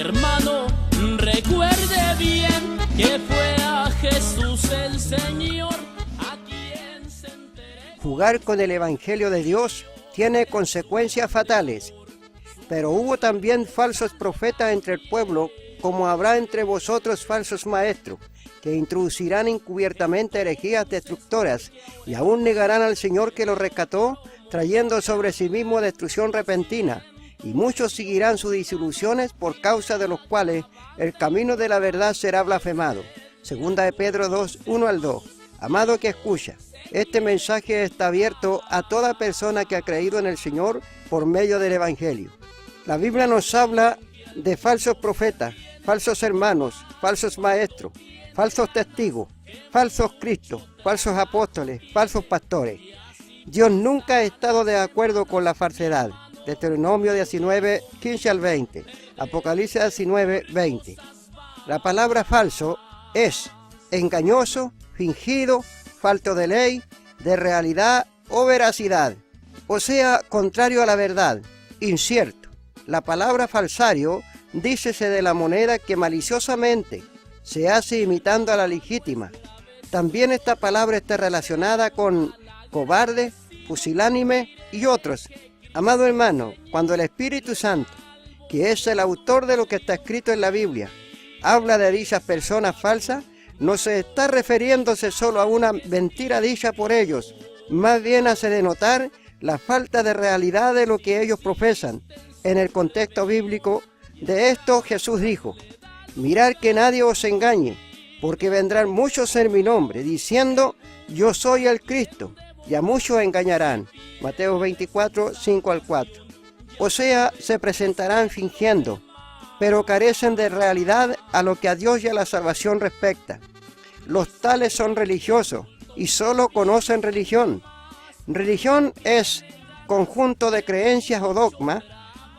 hermano, recuerde bien que fue a Jesús el Señor a quien se enteró. Jugar con el Evangelio de Dios tiene consecuencias fatales. Pero hubo también falsos profetas entre el pueblo, como habrá entre vosotros falsos maestros, que introducirán encubiertamente herejías destructoras, y aún negarán al Señor que los rescató, trayendo sobre sí mismo destrucción repentina. Y muchos seguirán sus disoluciones, por causa de los cuales el camino de la verdad será blasfemado. Segunda de Pedro 2, 1 al 2. Amado que escucha, este mensaje está abierto a toda persona que ha creído en el Señor por medio del Evangelio. La Biblia nos habla de falsos profetas, falsos hermanos, falsos maestros, falsos testigos, falsos cristos, falsos apóstoles, falsos pastores. Dios nunca ha estado de acuerdo con la falsedad. Deuteronomio 19, 15 al 20, Apocalipsis 19, 20. La palabra falso es engañoso, fingido, falto de ley, de realidad o veracidad, o sea, contrario a la verdad, incierto. La palabra falsario dícese de la moneda que maliciosamente se hace imitando a la legítima. También esta palabra está relacionada con cobarde, pusilánime y otros. Amado hermano, cuando el Espíritu Santo, que es el autor de lo que está escrito en la Biblia, habla de dichas personas falsas, no se está refiriéndose solo a una mentira dicha por ellos, más bien hace denotar la falta de realidad de lo que ellos profesan. En el contexto bíblico de esto Jesús dijo: mirad que nadie os engañe, porque vendrán muchos en mi nombre, diciendo, yo soy el Cristo, y a muchos engañarán. Mateo 24, 5 al 4. O sea, se presentarán fingiendo, pero carecen de realidad a lo que a Dios y a la salvación respecta. Los tales son religiosos y solo conocen religión. Religión es conjunto de creencias o dogmas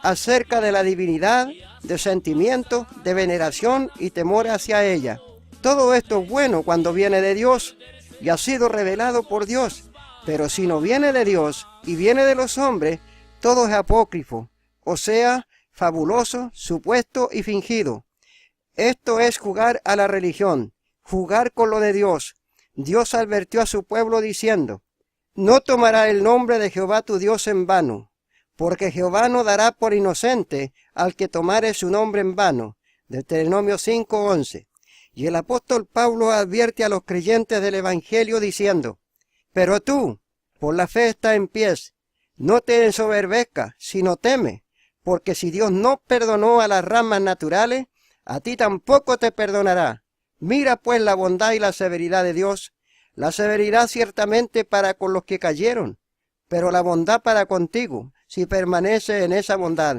acerca de la divinidad, de sentimientos, de veneración y temor hacia ella. Todo esto es bueno cuando viene de Dios y ha sido revelado por Dios, pero si no viene de Dios y viene de los hombres, todo es apócrifo, o sea, fabuloso, supuesto y fingido. Esto es jugar a la religión, jugar con lo de Dios. Dios advirtió a su pueblo diciendo, no tomará el nombre de Jehová tu Dios en vano, porque Jehová no dará por inocente al que tomare su nombre en vano. Deuteronomio 5:11. Y el apóstol Pablo advierte a los creyentes del Evangelio diciendo, pero tú, por la fe estás en pies, no te ensoberbezcas, sino teme, porque si Dios no perdonó a las ramas naturales, a ti tampoco te perdonará. Mira pues la bondad y la severidad de Dios, la severidad ciertamente para con los que cayeron, pero la bondad para contigo, si permaneces en esa bondad,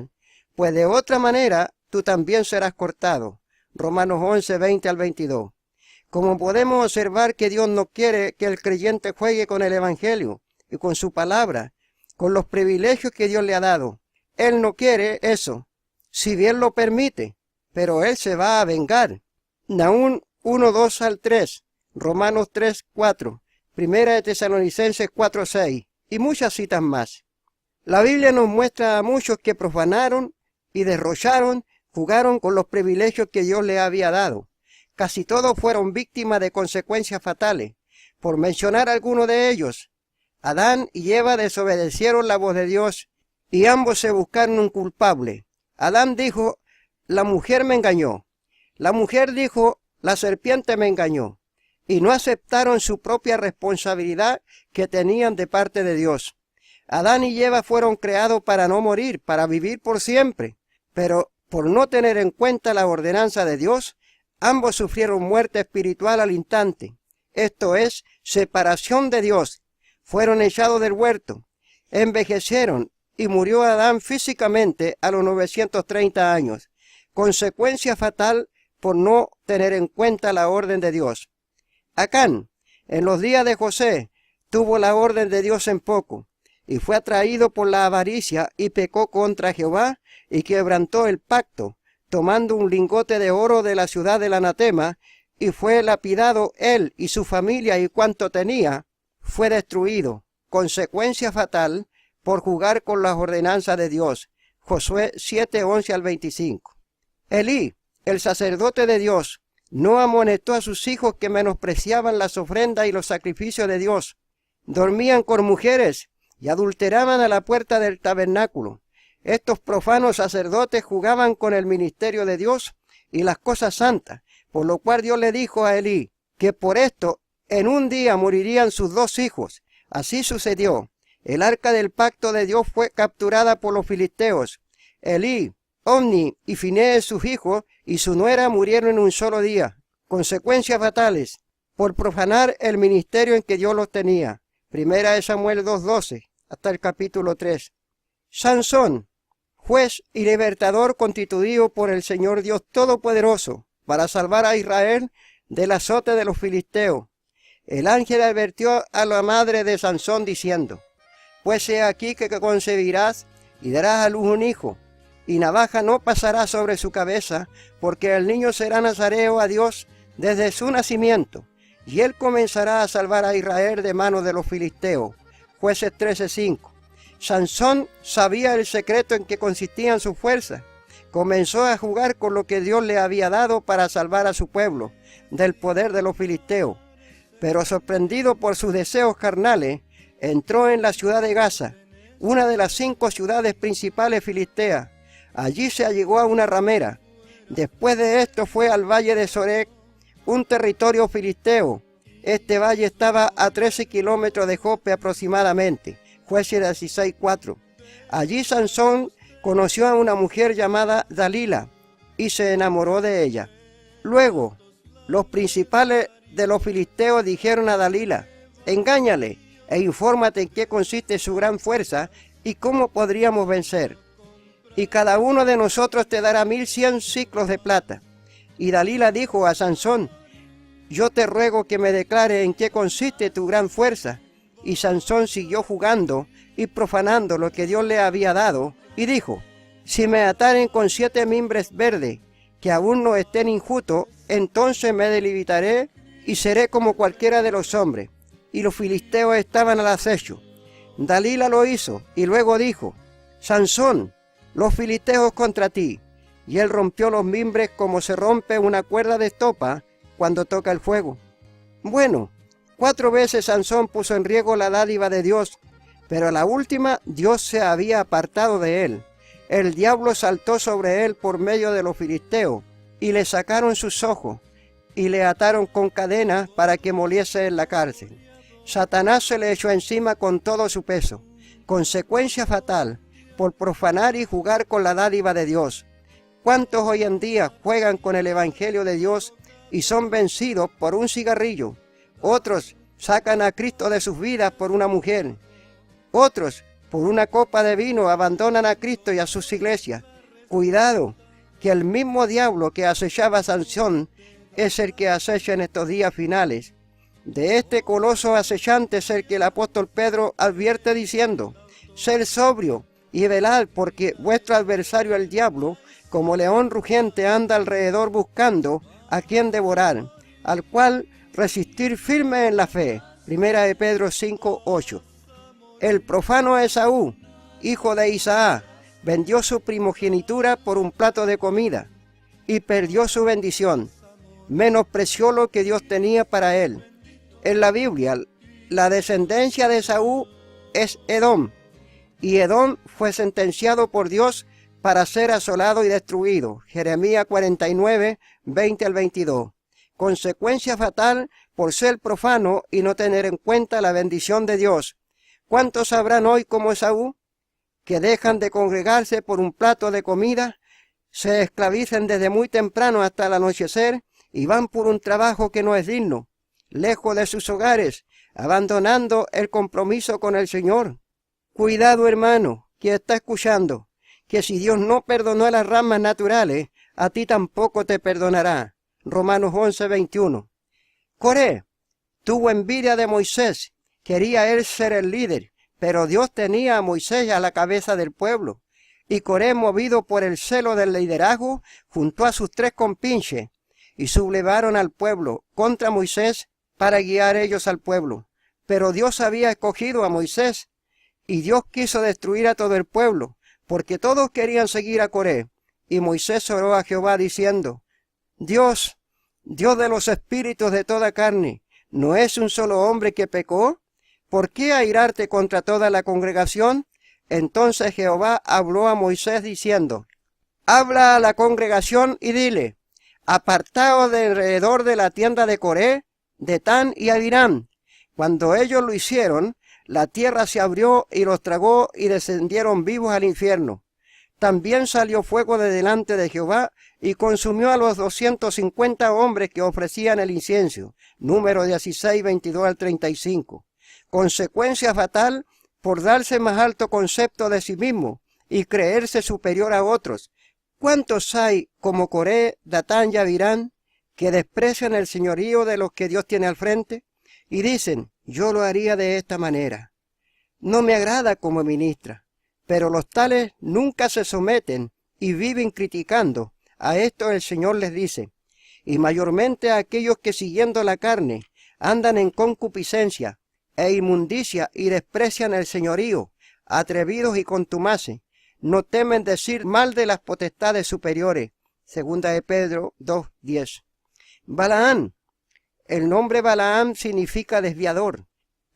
pues de otra manera tú también serás cortado. Romanos 11, 20 al 22. Como podemos observar que Dios no quiere que el creyente juegue con el Evangelio y con su palabra, con los privilegios que Dios le ha dado. Él no quiere eso, si bien lo permite, pero Él se va a vengar. Nahum 1, 2 al 3, Romanos 3, 4, Primera de Tesalonicenses 4, 6 y muchas citas más. La Biblia nos muestra a muchos que profanaron y derrocharon, jugaron con los privilegios que Dios les había dado. Casi todos fueron víctimas de consecuencias fatales. Por mencionar algunos de ellos, Adán y Eva desobedecieron la voz de Dios y ambos se buscaron un culpable. Adán dijo, la mujer me engañó. La mujer dijo, la serpiente me engañó. Y no aceptaron su propia responsabilidad que tenían de parte de Dios. Adán y Eva fueron creados para no morir, para vivir por siempre. Pero por no tener en cuenta la ordenanza de Dios, ambos sufrieron muerte espiritual al instante. Esto es, separación de Dios. Fueron echados del huerto, envejecieron y murió Adán físicamente a los 930 años. Consecuencia fatal por no tener en cuenta la orden de Dios. Acán, en los días de José, tuvo la orden de Dios en poco, y fue atraído por la avaricia y pecó contra Jehová y quebrantó el pacto, tomando un lingote de oro de la ciudad del anatema, y fue lapidado él y su familia y cuanto tenía, fue destruido. Consecuencia fatal por jugar con las ordenanzas de Dios. Josué 7, 11 al 25. Elí, el sacerdote de Dios, no amonestó a sus hijos que menospreciaban las ofrendas y los sacrificios de Dios. Dormían con mujeres y adulteraban a la puerta del tabernáculo. Estos profanos sacerdotes jugaban con el ministerio de Dios y las cosas santas, por lo cual Dios le dijo a Elí que por esto en un día morirían sus 2 hijos. Así sucedió. El arca del pacto de Dios fue capturada por los filisteos. Elí, Omni y Finés, sus hijos, y su nuera murieron en un solo día. Consecuencias fatales por profanar el ministerio en que Dios los tenía. Primera de Samuel 2:12 hasta el capítulo 3. Sansón, juez y libertador constituido por el Señor Dios Todopoderoso para salvar a Israel del azote de los filisteos. El ángel advirtió a la madre de Sansón diciendo: pues he aquí que concebirás y darás a luz un hijo, y navaja no pasará sobre su cabeza, porque el niño será nazareo a Dios desde su nacimiento, y él comenzará a salvar a Israel de manos de los filisteos. Jueces 13:5. Sansón sabía el secreto en que consistían sus fuerzas. Comenzó a jugar con lo que Dios le había dado para salvar a su pueblo del poder de los filisteos. Pero sorprendido por sus deseos carnales, entró en la ciudad de Gaza, una de las 5 ciudades principales filisteas. Allí se allegó a una ramera. Después de esto fue al valle de Sorek, un territorio filisteo. Este valle estaba a 13 kilómetros de Jope aproximadamente. Jueces 16:4. Allí Sansón conoció a una mujer llamada Dalila y se enamoró de ella. Luego, los principales de los filisteos dijeron a Dalila: engáñale e infórmate en qué consiste su gran fuerza y cómo podríamos vencer. Y cada uno de nosotros te dará 1100 siclos de plata. Y Dalila dijo a Sansón: yo te ruego que me declare en qué consiste tu gran fuerza. Y Sansón siguió jugando y profanando lo que Dios le había dado, y dijo: si me ataren con 7 mimbres verdes, que aún no estén injustos, entonces me debilitaré y seré como cualquiera de los hombres. Y los filisteos estaban al acecho. Dalila lo hizo, y luego dijo: Sansón, los filisteos contra ti. Y él rompió los mimbres como se rompe una cuerda de estopa cuando toca el fuego. Bueno, 4 veces Sansón puso en riesgo la dádiva de Dios, pero a la última Dios se había apartado de él. El diablo saltó sobre él por medio de los filisteos, y le sacaron sus ojos, y le ataron con cadenas para que moliese en la cárcel. Satanás se le echó encima con todo su peso. Consecuencia fatal por profanar y jugar con la dádiva de Dios. ¿Cuántos hoy en día juegan con el evangelio de Dios y son vencidos por un cigarrillo? Otros sacan a Cristo de sus vidas por una mujer. Otros, por una copa de vino, abandonan a Cristo y a sus iglesias. Cuidado, que el mismo diablo que acechaba a Sansón es el que acecha en estos días finales. De este coloso acechante es el que el apóstol Pedro advierte diciendo: sed sobrio y velad, porque vuestro adversario el diablo, como león rugiente, anda alrededor buscando a quien devorar, al cual resistir firme en la fe. Primera de Pedro 5:8. El profano Esaú, hijo de Isaac, vendió su primogenitura por un plato de comida y perdió su bendición. Menospreció lo que Dios tenía para él. En la Biblia, la descendencia de Esaú es Edom, y Edom fue sentenciado por Dios para ser asolado y destruido. Jeremías 49, 20 al 22. Consecuencia fatal por ser profano y no tener en cuenta la bendición de Dios. ¿Cuántos habrán hoy como Esaú, que dejan de congregarse por un plato de comida, se esclavizan desde muy temprano hasta el anochecer y van por un trabajo que no es digno, lejos de sus hogares, abandonando el compromiso con el Señor? Cuidado, hermano, que está escuchando, que si Dios no perdonó a las ramas naturales, a ti tampoco te perdonará. Romanos 11, 21. Coré tuvo envidia de Moisés, quería él ser el líder, pero Dios tenía a Moisés a la cabeza del pueblo. Y Coré, movido por el celo del liderazgo, juntó a sus 3 compinches y sublevaron al pueblo contra Moisés para guiar ellos al pueblo. Pero Dios había escogido a Moisés, y Dios quiso destruir a todo el pueblo, porque todos querían seguir a Coré, y Moisés oró a Jehová diciendo: Dios, Dios de los espíritus de toda carne, ¿no es un solo hombre que pecó? ¿Por qué airarte contra toda la congregación? Entonces Jehová habló a Moisés diciendo: Habla a la congregación y dile: Apartaos de alrededor de la tienda de Coré, Datán y Abiram. Cuando ellos lo hicieron, la tierra se abrió y los tragó y descendieron vivos al infierno. También salió fuego de delante de Jehová y consumió a los 250 hombres que ofrecían el incienso. Número 16, 22 al 35. Consecuencia fatal por darse más alto concepto de sí mismo y creerse superior a otros. ¿Cuántos hay como Coré, Datán y Abiram que desprecian el señorío de los que Dios tiene al frente y dicen: yo lo haría de esta manera? No me agrada como ministra. Pero los tales nunca se someten y viven criticando. A esto el Señor les dice: y mayormente a aquellos que siguiendo la carne andan en concupiscencia e inmundicia y desprecian el señorío, atrevidos y contumaces, no temen decir mal de las potestades superiores. Segunda de Pedro 2:10. Balaam. El nombre Balaam significa desviador.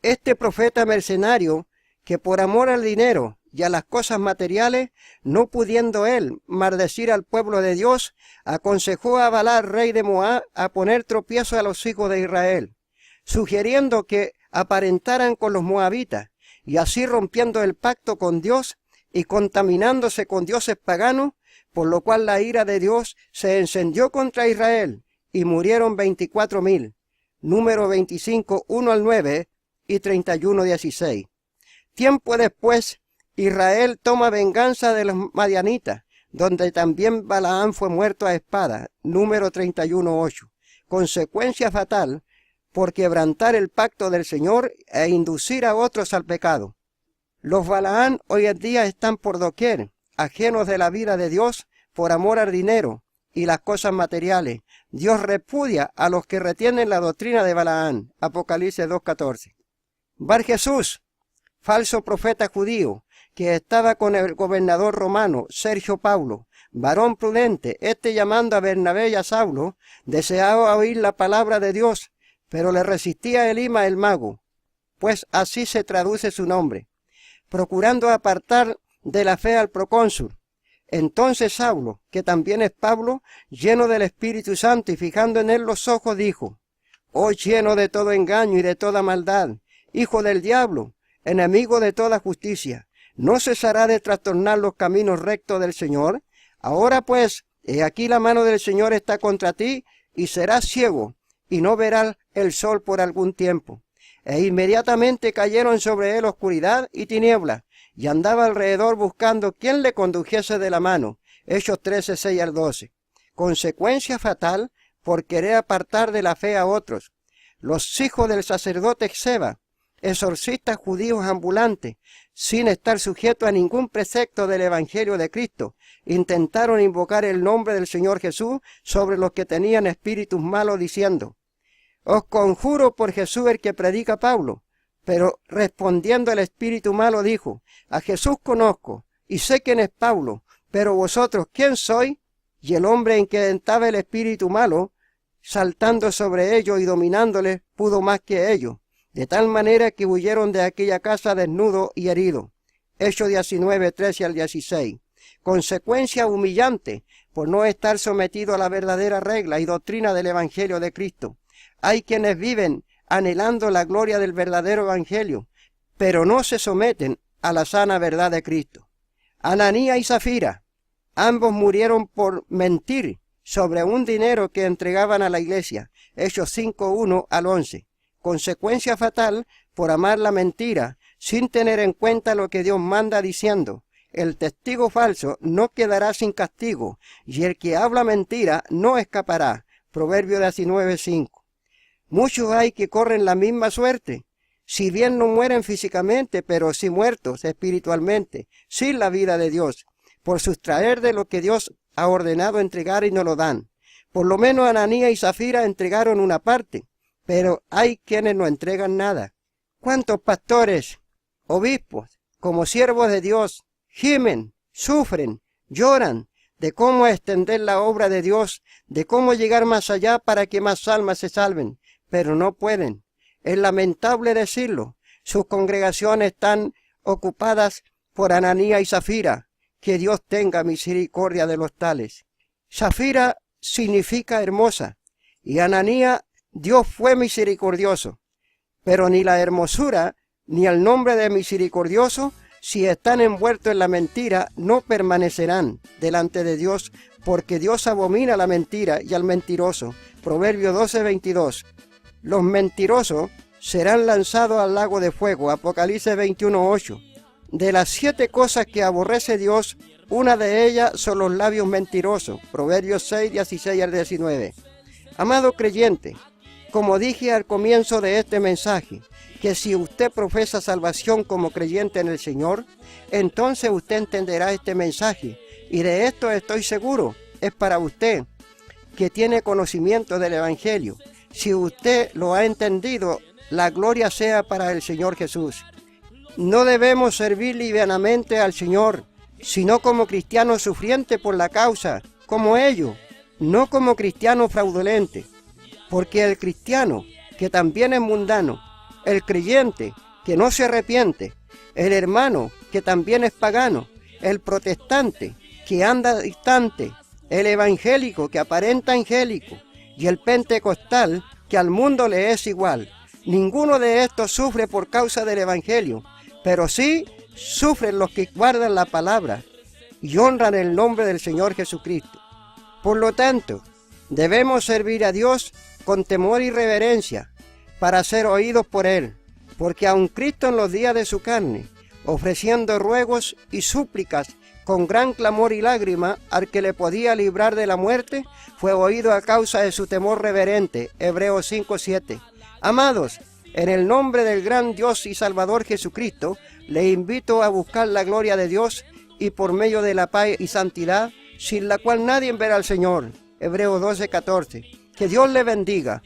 Este profeta mercenario que por amor al dinero y a las cosas materiales, no pudiendo él maldecir al pueblo de Dios, aconsejó a Balac, rey de Moab, a poner tropiezo a los hijos de Israel, sugiriendo que aparentaran con los moabitas, y así rompiendo el pacto con Dios y contaminándose con dioses paganos, por lo cual la ira de Dios se encendió contra Israel, y murieron 24,000. Número 25, 1 al 9 y 31, 16. Tiempo después, Israel toma venganza de los madianitas, donde también Balaam fue muerto a espada. Número 31:8. Consecuencia fatal por quebrantar el pacto del Señor e inducir a otros al pecado. Los Balaam hoy en día están por doquier, ajenos de la vida de Dios por amor al dinero y las cosas materiales. Dios repudia a los que retienen la doctrina de Balaam. Apocalipsis 2:14. Bar Jesús, falso profeta judío, que estaba con el gobernador romano Sergio Paulo, varón prudente, llamando a Bernabé y a Saulo, deseaba oír la palabra de Dios, pero le resistía Elima el mago, pues así se traduce su nombre, procurando apartar de la fe al procónsul. Entonces Saulo, que también es Pablo, lleno del Espíritu Santo y fijando en él los ojos, dijo: Oh lleno de todo engaño y de toda maldad, hijo del diablo, enemigo de toda justicia, ¿no cesará de trastornar los caminos rectos del Señor? Ahora pues, he aquí la mano del Señor está contra ti, y serás ciego, y no verás el sol por algún tiempo. E inmediatamente cayeron sobre él oscuridad y tinieblas, y andaba alrededor buscando quién le condujese de la mano. Hechos 13, 6 al 12. Consecuencia fatal por querer apartar de la fe a otros. Los hijos del sacerdote Seba, exorcistas judíos ambulantes, sin estar sujetos a ningún precepto del Evangelio de Cristo, intentaron invocar el nombre del Señor Jesús sobre los que tenían espíritus malos, diciendo: Os conjuro por Jesús el que predica Pablo. Pero respondiendo el espíritu malo dijo: A Jesús conozco, y sé quién es Pablo, pero vosotros, ¿quién sois? Y el hombre en que estaba el espíritu malo, saltando sobre ellos y dominándoles, pudo más que ellos, de tal manera que huyeron de aquella casa desnudo y herido. Hechos 19, 13 al 16. Consecuencia humillante por no estar sometido a la verdadera regla y doctrina del Evangelio de Cristo. Hay quienes viven anhelando la gloria del verdadero Evangelio, pero no se someten a la sana verdad de Cristo. Ananías y Zafira, ambos murieron por mentir sobre un dinero que entregaban a la iglesia. Hechos 5, 1 al 11. Consecuencia fatal por amar la mentira, sin tener en cuenta lo que Dios manda, diciendo: el testigo falso no quedará sin castigo, y el que habla mentira no escapará. Proverbio 19, 5. Muchos hay que corren la misma suerte, si bien no mueren físicamente, pero sí muertos espiritualmente, sin la vida de Dios, por sustraer de lo que Dios ha ordenado entregar y no lo dan. Por lo menos Ananías y Zafira entregaron una parte, pero hay quienes no entregan nada. ¿Cuántos pastores, obispos, como siervos de Dios, gimen, sufren, lloran, de cómo extender la obra de Dios, de cómo llegar más allá para que más almas se salven, pero no pueden. Es lamentable decirlo. Sus congregaciones están ocupadas por Ananías y Zafira. Que Dios tenga misericordia de los tales. Zafira significa hermosa, y Ananías, Dios fue misericordioso. Pero ni la hermosura ni el nombre de misericordioso, si están envueltos en la mentira, no permanecerán delante de Dios, porque Dios abomina la mentira y al mentiroso. Proverbio 12:22. Los mentirosos serán lanzados al lago de fuego. Apocalipsis 21:8. De las 7 cosas que aborrece Dios, una de ellas son los labios mentirosos. Proverbios 6:16 al 19. Amado creyente, como dije al comienzo de este mensaje, que si usted profesa salvación como creyente en el Señor, entonces usted entenderá este mensaje. Y de esto estoy seguro, es para usted que tiene conocimiento del Evangelio. Si usted lo ha entendido, la gloria sea para el Señor Jesús. No debemos servir livianamente al Señor, sino como cristianos sufrientes por la causa, como ellos, no como cristianos fraudulentos. Porque el cristiano, que también es mundano, el creyente, que no se arrepiente, el hermano, que también es pagano, el protestante, que anda distante, el evangélico, que aparenta angélico, y el pentecostal, que al mundo le es igual. Ninguno de estos sufre por causa del evangelio, pero sí sufren los que guardan la palabra y honran el nombre del Señor Jesucristo. Por lo tanto, debemos servir a Dios con temor y reverencia para ser oídos por Él, porque aun Cristo en los días de su carne, ofreciendo ruegos y súplicas con gran clamor y lágrima al que le podía librar de la muerte, fue oído a causa de su temor reverente. Hebreos 5:7. Amados, en el nombre del gran Dios y Salvador Jesucristo, le invito a buscar la gloria de Dios y por medio de la paz y santidad, sin la cual nadie verá al Señor. Hebreos 12:14. Que Dios le bendiga.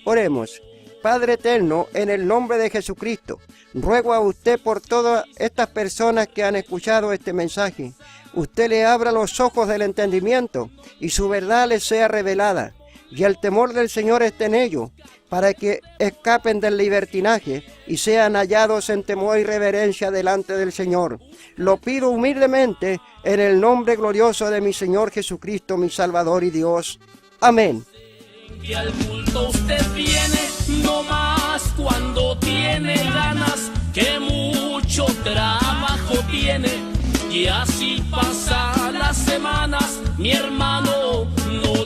Oremos. Padre eterno, en el nombre de Jesucristo, ruego a usted por todas estas personas que han escuchado este mensaje. Usted le abra los ojos del entendimiento y su verdad les sea revelada, y el temor del Señor esté en ellos, para que escapen del libertinaje y sean hallados en temor y reverencia delante del Señor. Lo pido humildemente en el nombre glorioso de mi Señor Jesucristo, mi Salvador y Dios. Amén. Y al culto usted viene, no más cuando tiene ganas, que mucho trabajo tiene, y así pasan las semanas, mi hermano, no